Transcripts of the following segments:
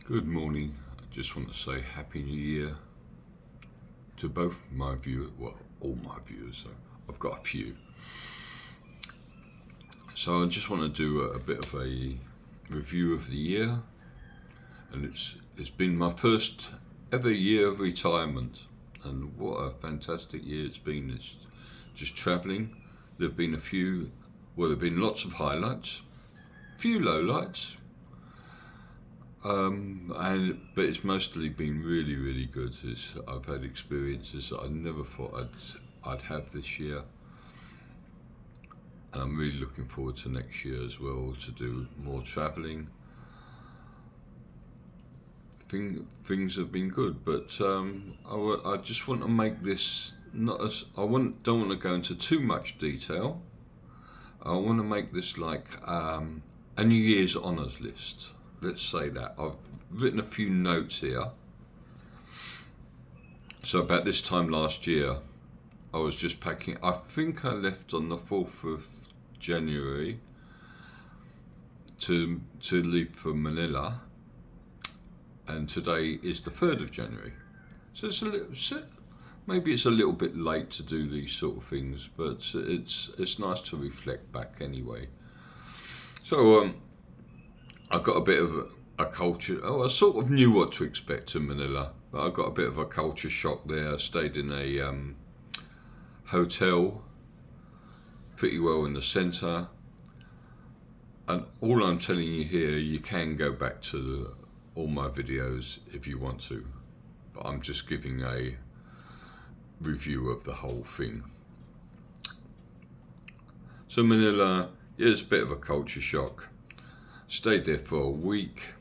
Good morning. I just want to say Happy New Year to both my viewers, well, all my viewers. So I've got a few. So I just want to do a bit of a review of the year, and it's been my first ever year of retirement, and what a fantastic year it's been. It's just travelling. There've been there've been lots of highlights, few lowlights. But it's mostly been really, really good. I've had experiences that I never thought I'd have this year, and I'm really looking forward to next year as well to do more travelling. Things have been good, but I just want to make this not as don't want to go into too much detail. I want to make this like a New Year's honours list. Let's say that. I've written a few notes here. So about this time last year, I was just packing. I think I left on the 4th of January to leave for Manila, and today is the 3rd of January. So maybe it's a little bit late to do these sort of things, but it's nice to reflect back anyway. So I got a bit of a culture. I sort of knew what to expect in Manila, but I got a bit of a culture shock there. I stayed in a hotel, pretty well in the centre, and all I'm telling you here, you can go back to all my videos if you want to, but I'm just giving a review of the whole thing. So Manila is a bit of a culture shock. Stayed there for a week,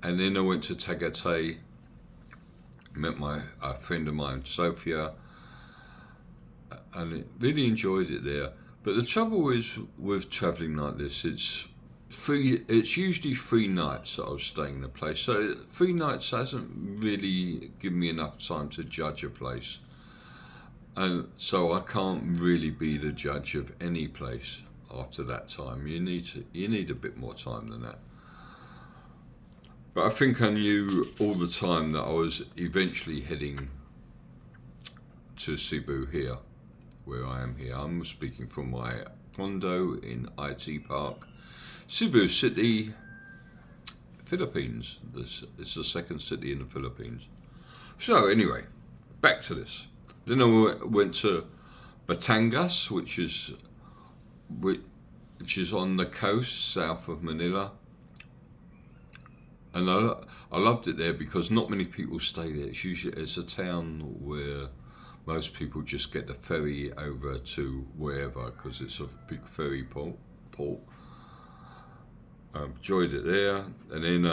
and then I went to Tagaytay, met a friend of mine, Sophia, and really enjoyed it there. But the trouble is with travelling like this, it's usually 3 nights that I was staying in a place, so 3 nights hasn't really given me enough time to judge a place, and so I can't really be the judge of any place. After that time, you need a bit more time than that. But I think I knew all the time that I was eventually heading to Cebu here, where I am here. I'm speaking from my condo in IT Park, Cebu City, Philippines. It's the second city in the Philippines. So anyway, back to this. Then I went to Batangas, which is on the coast south of Manila, and I loved it there because not many people stay there. It's a town where most people just get the ferry over to wherever because it's a big ferry port. Enjoyed it there, and then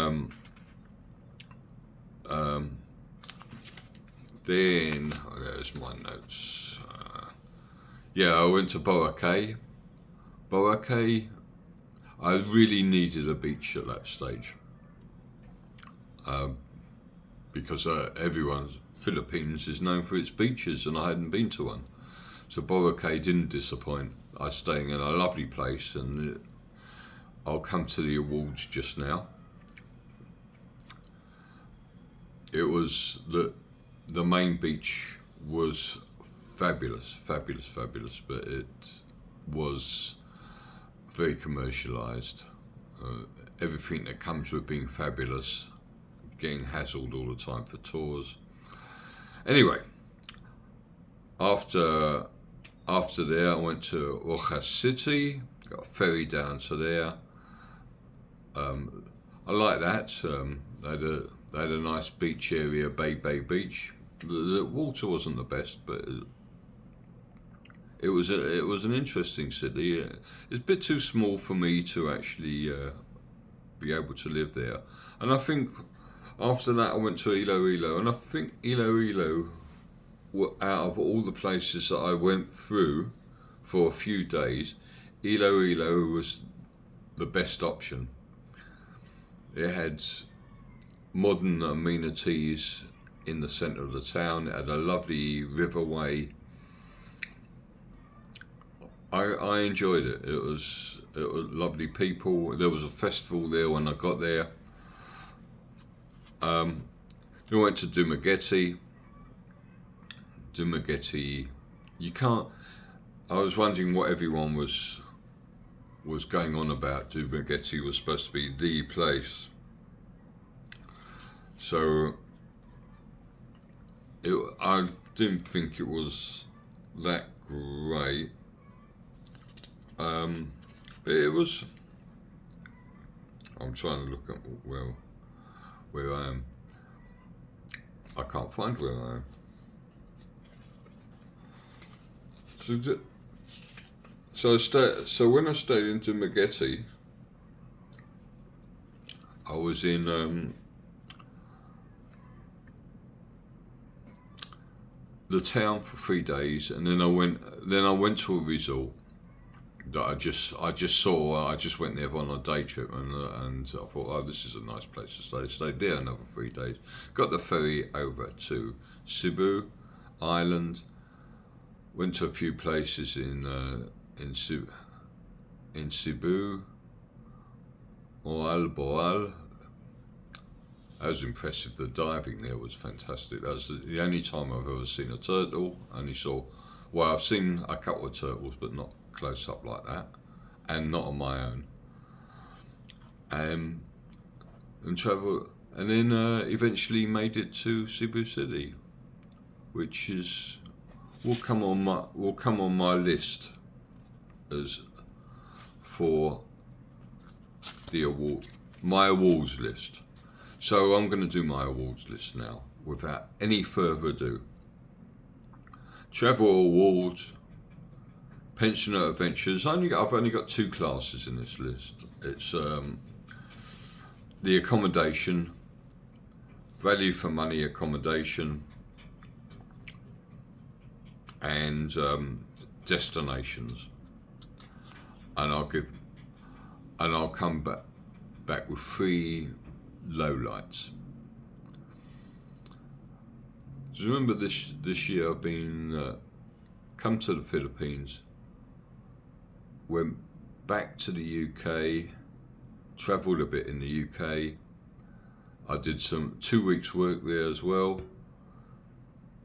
there's my notes. I went to Boracay. Boracay, I really needed a beach at that stage because Philippines is known for its beaches, and I hadn't been to one. So Boracay didn't disappoint. I was staying in a lovely place, and I'll come to the awards just now. It was the main beach was fabulous, but it was very commercialised. Everything that comes with being fabulous, getting hassled all the time for tours. Anyway, after there, I went to Rojas City, got a ferry down to there. I like that. They had a nice beach area, Bay Beach. The water wasn't the best, but it was an interesting city. It's a bit too small for me to actually be able to live there. And I think after that I went to Iloilo, and I think Iloilo, out of all the places that I went through for a few days, Iloilo was the best option. It had modern amenities in the centre of the town. It had a lovely riverway. I enjoyed it. It was lovely people. There was a festival there when I got there. We went to Dumagetti. You can't. I was wondering what everyone was going on about. Dumagetti was supposed to be the place, so I didn't think it was that great. But it was. I'm trying to look at where I am. I can't find where I am. So when I stayed in Dumagetti, I was in the town for 3 days, and then I went to a resort that I just saw. I just went there on a day trip, and I thought, oh, this is a nice place to stay. Stayed there another 3 days. Got the ferry over to Cebu Island. Went to a few places in Cebu or Boal. That was impressive. The diving there was fantastic. That was the only time I've ever seen a turtle. I've seen a couple of turtles, but not close up like that, and not on my own. And travel, and then eventually made it to Cebu City, which will come on my list as for my awards list. So I'm going to do my awards list now without any further ado. Travel awards, pensioner adventures. I've only got 2 classes in this list. It's the accommodation, value for money accommodation, and destinations. And I'll come back with 3 lowlights. So remember, this year I've been come to the Philippines, went back to the UK, travelled a bit in the UK. I did 2 weeks work there as well.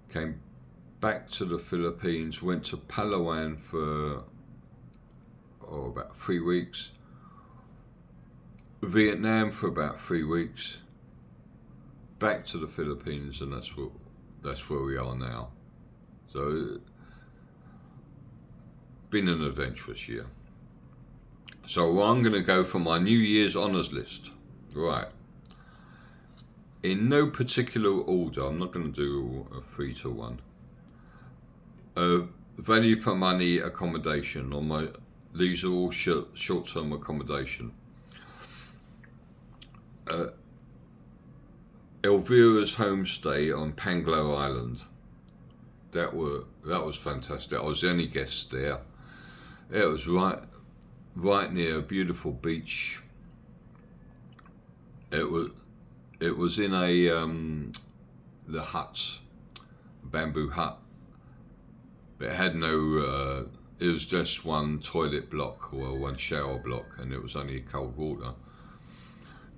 Came back to the Philippines, went to Palawan for about 3 weeks. Vietnam for about 3 weeks. Back to the Philippines, and that's where we are now. So, been an adventurous year. So I'm going to go for my New Year's honours list. Right. In no particular order. I'm not going to do a 3 to 1. Value for money accommodation. These are all short-term accommodation. Elvira's homestay on Panglo Island. That was fantastic. I was the only guest there. It was right near a beautiful beach. It was in the huts, bamboo hut. It had no. It was just one toilet block or one shower block, and it was only cold water.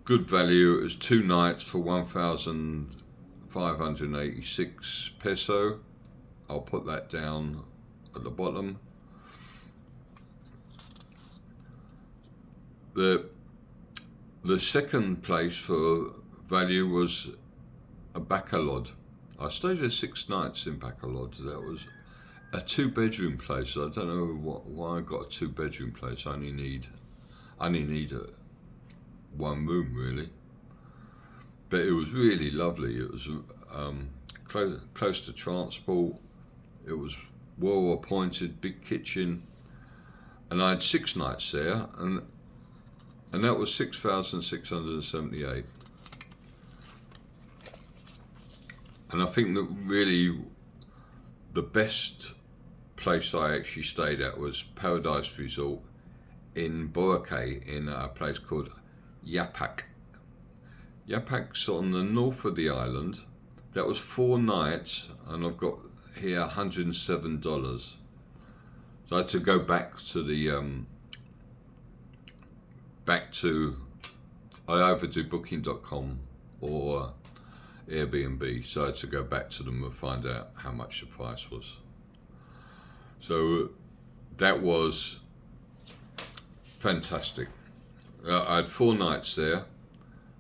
Good value. It was 2 nights for 1,586 peso. I'll put that down at the bottom. The second place for value was a Bacolod. I stayed there 6 nights in Bacolod. That was a 2-bedroom place. I don't know why I got a 2-bedroom place. I only need 1 room really, but it was really lovely. It was close to transport. It was well appointed, big kitchen, and I had 6 nights there, and that was 6,678. And I think that really the best place I actually stayed at was Paradise Resort in Boracay, in a place called Yapak. Yapak's on the north of the island. That was 4 nights, and I've got here $107. So I had to go back to I either do booking.com or Airbnb, so I had to go back to them and find out how much the price was. So that was fantastic. I had 4 nights there,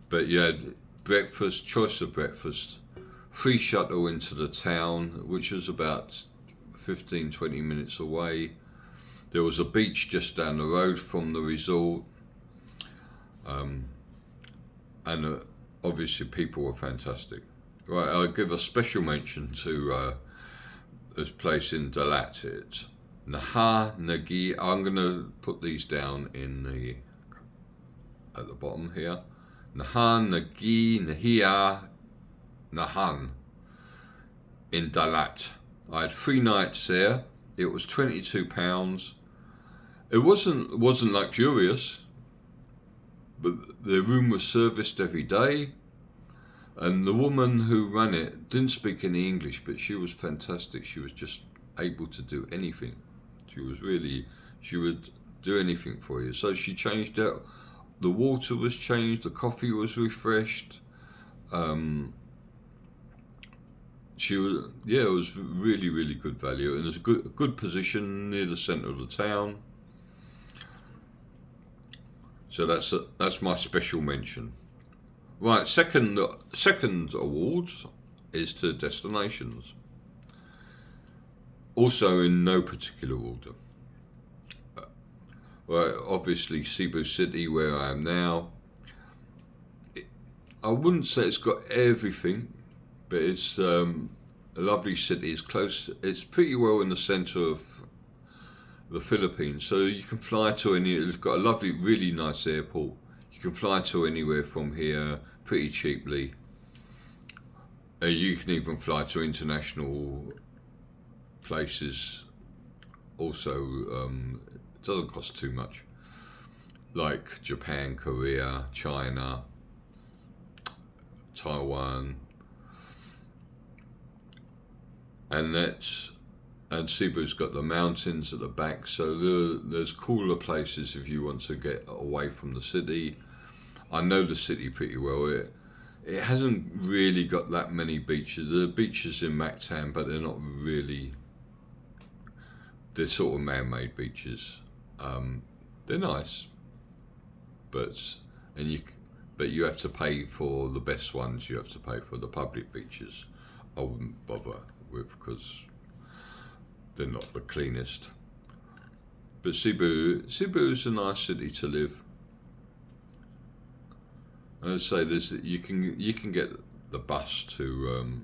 but you had breakfast, choice of breakfast, free shuttle into the town, which was about 15-20 minutes away. There was a beach just down the road from the resort, and obviously people were fantastic. Right, I'll give a special mention to this place in Dalat. It's Naha Nagi. I'm going to put these down at the bottom here. Nahan Nagi Nahia Nahan in Dalat. I had 3 nights there. It was £22. It wasn't luxurious, but the room was serviced every day, and the woman who ran it didn't speak any English, but she was fantastic. She was just able to do anything. She would do anything for you. So she changed out. The water was changed. The coffee was refreshed. It was really, really good value, and it's a good position near the centre of the town. So that's my special mention. Right, second awards is to destinations. Also in no particular order. Right, obviously Cebu City, where I am now. I wouldn't say it's got everything, but it's a lovely city. It's close. It's pretty well in the centre of the Philippines, so you can fly to any. It's got a lovely, really nice airport. You can fly to anywhere from here pretty cheaply. You can even fly to international places. Also, it doesn't cost too much. Like Japan, Korea, China, Taiwan, and Cebu's got the mountains at the back, so there's cooler places if you want to get away from the city. I know the city pretty well. It hasn't really got that many beaches. There are beaches in Mactan, but they're not really. They're sort of man-made beaches. They're nice, but you have to pay for the best ones. You have to pay for the public beaches. I wouldn't bother with because they're not the cleanest. But Cebu is a nice city to live. I'd say you can get the bus to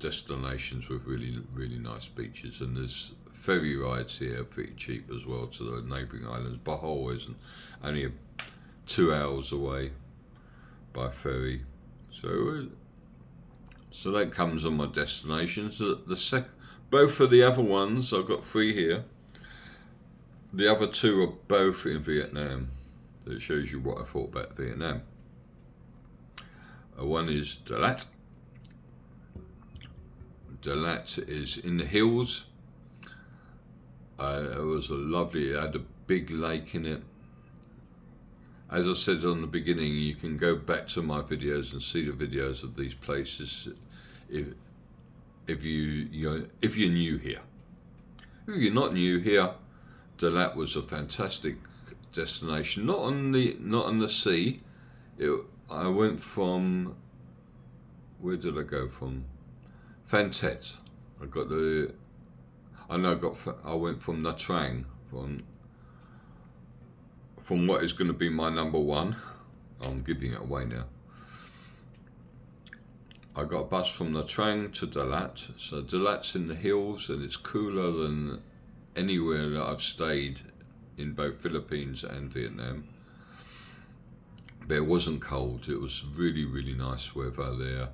destinations with really, really nice beaches, and there's ferry rides here pretty cheap as well to the neighbouring islands. Bohol is only 2 hours away by ferry, so that comes on my destinations. Both of the other ones, I've got 3 here. The other 2 are both in Vietnam. So it shows you what I thought about Vietnam. One is Dalat. Dalat is in the hills. It was it had a big lake in it. As I said on the beginning, you can go back to my videos and see the videos of these places if you're new here. If you're not new here, Dalat was a fantastic destination. Not on the sea. I went from, where did I go from? PhanTet. I went from Nha Trang, from what is going to be my number 1. I'm giving it away now. I got a bus from Nha Trang to Dalat. So Dalat's in the hills, and it's cooler than anywhere that I've stayed in both Philippines and Vietnam. But it wasn't cold. It was really, really nice weather there.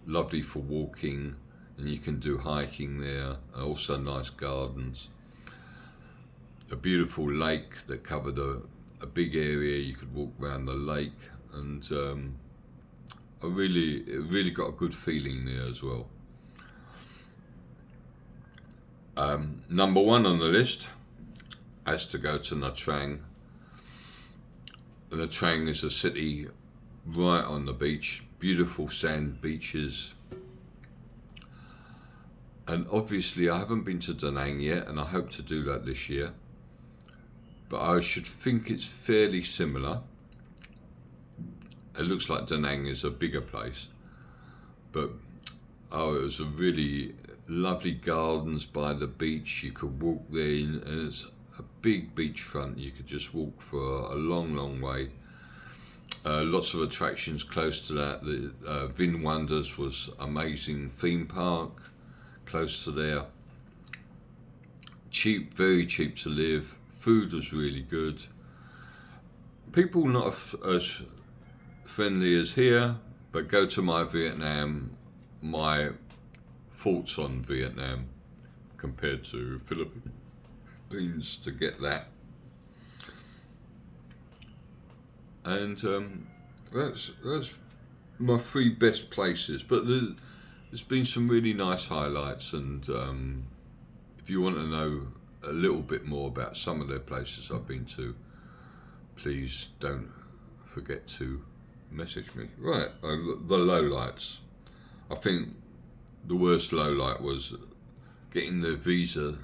Lovely for walking, and you can do hiking there. Also nice gardens. A beautiful lake that covered a big area. You could walk around the lake, and it really got a good feeling there as well. Number 1 on the list has to go to Nha Trang. Nha Trang is a city right on the beach, beautiful sand beaches. And obviously I haven't been to Da Nang yet, and I hope to do that this year. But I should think it's fairly similar. It looks like Da Nang is a bigger place. But it was a really lovely gardens by the beach. You could walk there, and it's a big beachfront. You could just walk for a long, long way. Lots of attractions close to that. The Vin Wonders was amazing theme park close to there. Cheap, very cheap to live. Food was really good. People not as friendly as here, but go to my thoughts on Vietnam compared to Philippines to get that. And that's my 3 best places, but there's been some really nice highlights, and if you want to know a little bit more about some of the places I've been to, please don't forget to message me. Right, the lowlights. I think the worst lowlight was getting the visa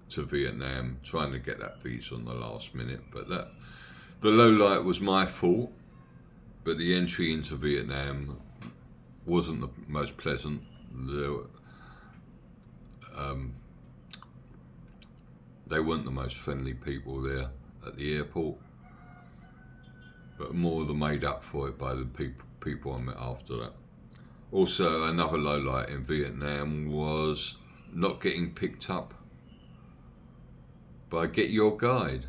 to Vietnam, trying to get that visa on the last minute, but the lowlight was my fault. But the entry into Vietnam wasn't the most pleasant. They weren't the most friendly people there at the airport, but more than made up for it by the people I met after that. Also, another lowlight in Vietnam was not getting picked up by Get Your Guide.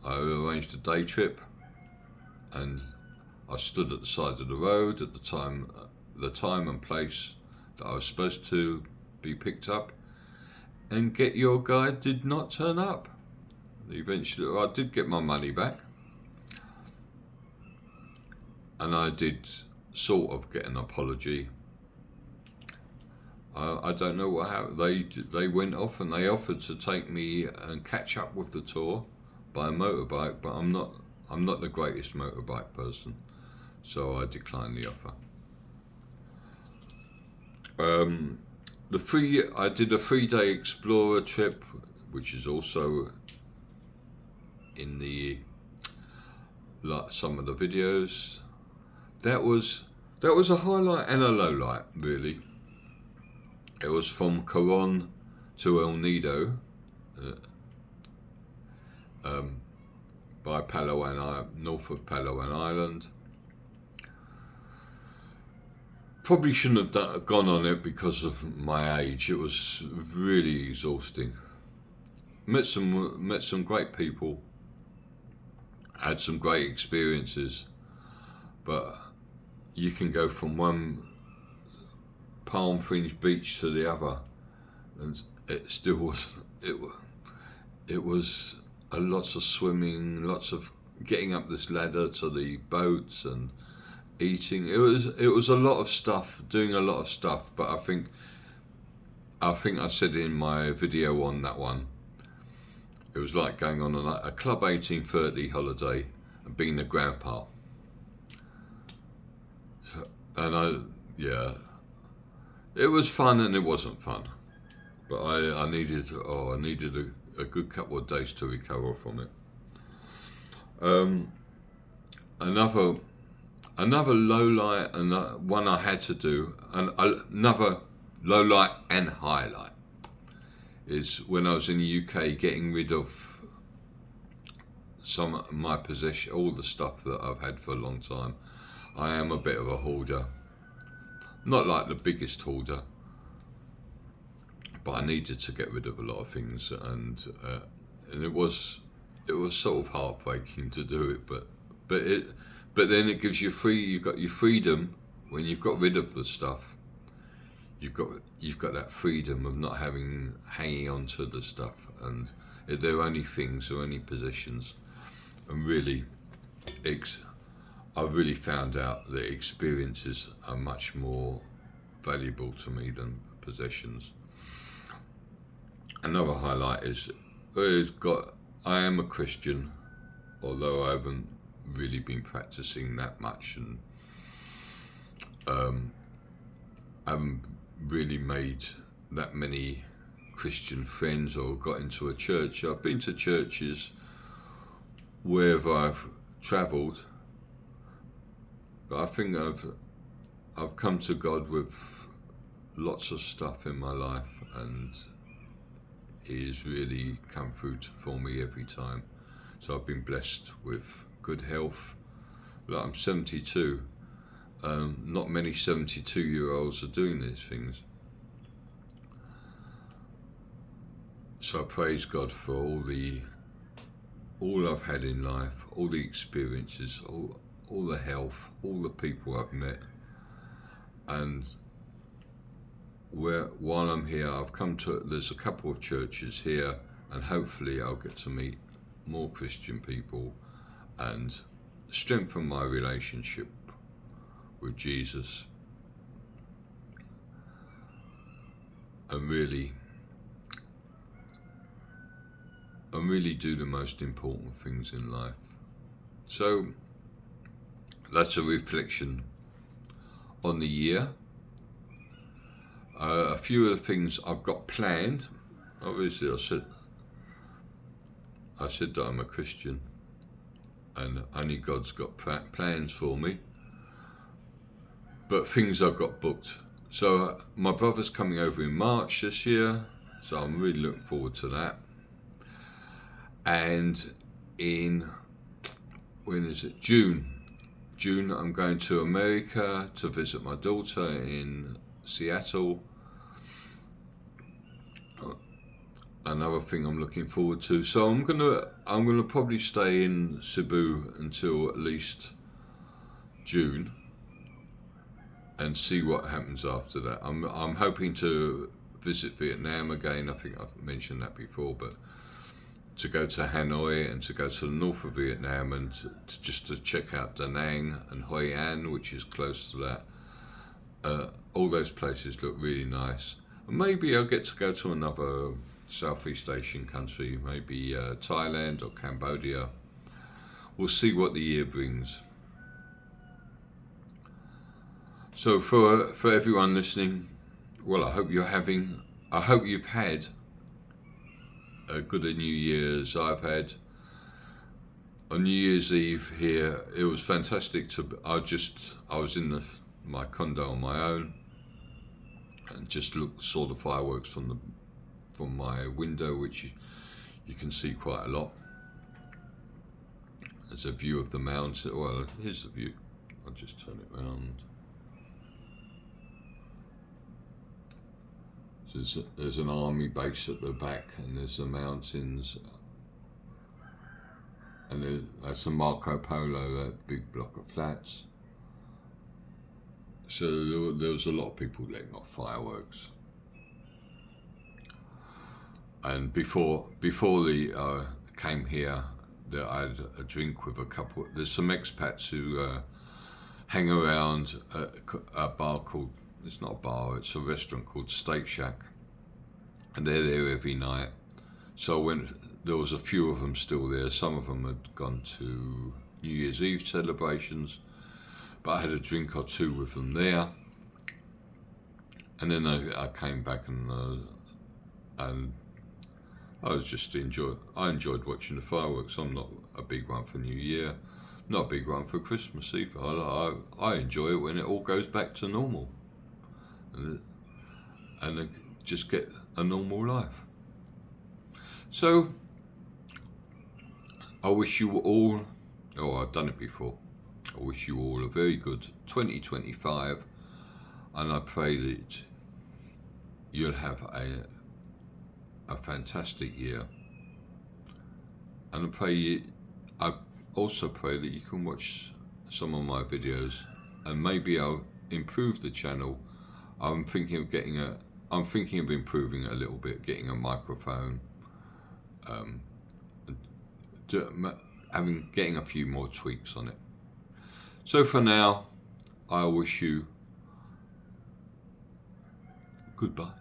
I arranged a day trip, and I stood at the side of the road at the time and place that I was supposed to be picked up, and Get Your Guide did not turn up. Eventually, I did get my money back, and I did sort of get an apology. I don't know what happened. They went off and they offered to take me and catch up with the tour by motorbike, but I'm not the greatest motorbike person, so I declined the offer. I did a 3-day explorer trip, which is also in some of the videos. That was a highlight and a lowlight, really. It was from Coron to El Nido, by north of Palawan Island. Probably shouldn't have gone on it because of my age. It was really exhausting. Met some great people, had some great experiences, but you can go from one palm fringed beach to the other, and it still was. It was lots of swimming, lots of getting up this ladder to the boats and eating. It was a lot of stuff, doing a lot of stuff. But I think I said in my video on that one, it was like going on a Club 1830 holiday and being a grandpa. So, it was fun and it wasn't fun, but I needed a good couple of days to recover from it. Another low light, and one I had to do, and another low light and highlight, is when I was in the UK getting rid of some of my possession, all the stuff that I've had for a long time. I am a bit of a hoarder, not like the biggest hoarder, but I needed to get rid of a lot of things, and it was sort of heartbreaking to do it, but then it gives you you've got your freedom when you've got rid of the stuff. You've got that freedom of not hanging on to the stuff, and they're only things or only possessions. And really, I've really found out that experiences are much more valuable to me than possessions. Another highlight is I am a Christian, although I haven't really been practicing that much, and haven't really made that many Christian friends or got into a church. I've been to churches wherever I've travelled, but I think I've come to God with lots of stuff in my life, and He's really come through for me every time. So I've been blessed with good health. Like, I'm 72. Not many 72-year-olds are doing these things. So I praise God for all I've had in life, all the experiences, all the health, all the people I've met. And while I'm here, there's a couple of churches here, and hopefully I'll get to meet more Christian people and strengthen my relationship with Jesus, and really do the most important things in life. So that's a reflection on the year. A few of the things I've got planned. Obviously, I said that I'm a Christian, and only God's got plans for me. But things I've got booked. So my brother's coming over in March this year, so I'm really looking forward to that. And when is it? June, I'm going to America to visit my daughter in Seattle. Another thing I'm looking forward to. So I'm gonna probably stay in Cebu until at least June, and see what happens after that. I'm hoping to visit Vietnam again. I think I've mentioned that before, but to go to Hanoi and to go to the north of Vietnam, and just to check out Da Nang and Hoi An, which is close to that. All those places look really nice. And maybe I'll get to go to another Southeast Asian country, maybe Thailand or Cambodia. We'll see what the year brings. So for everyone listening, well, I hope you've had a good New Year as I've had. On New Year's Eve here, it was fantastic. I was in my condo on my own, and just saw the fireworks from my window, which you can see quite a lot. There's a view of the mountain. Well, here's the view. I'll just turn it around. So there's an army base at the back, and there's the mountains, and that's a Marco Polo, that big block of flats. So there was a lot of people letting off fireworks. And before they came here, I had a drink with a couple. There's some expats who hang around a bar called, it's not a bar, it's a restaurant called Steak Shack, and they're there every night. So there was a few of them still there. Some of them had gone to New Year's Eve celebrations, but I had a drink or two with them there. And then I came back, and I enjoyed watching the fireworks. I'm not a big one for New Year, not a big one for Christmas either. I enjoy it when it all goes back to normal, and just get a normal life. So I wish you all, I've done it before, I wish you all a very good 2025, and I pray that you'll have a fantastic year. And I also pray that you can watch some of my videos, and maybe I'll improve the channel. I'm thinking of improving it a little bit, getting a microphone, getting a few more tweaks on it. So for now, I wish you goodbye.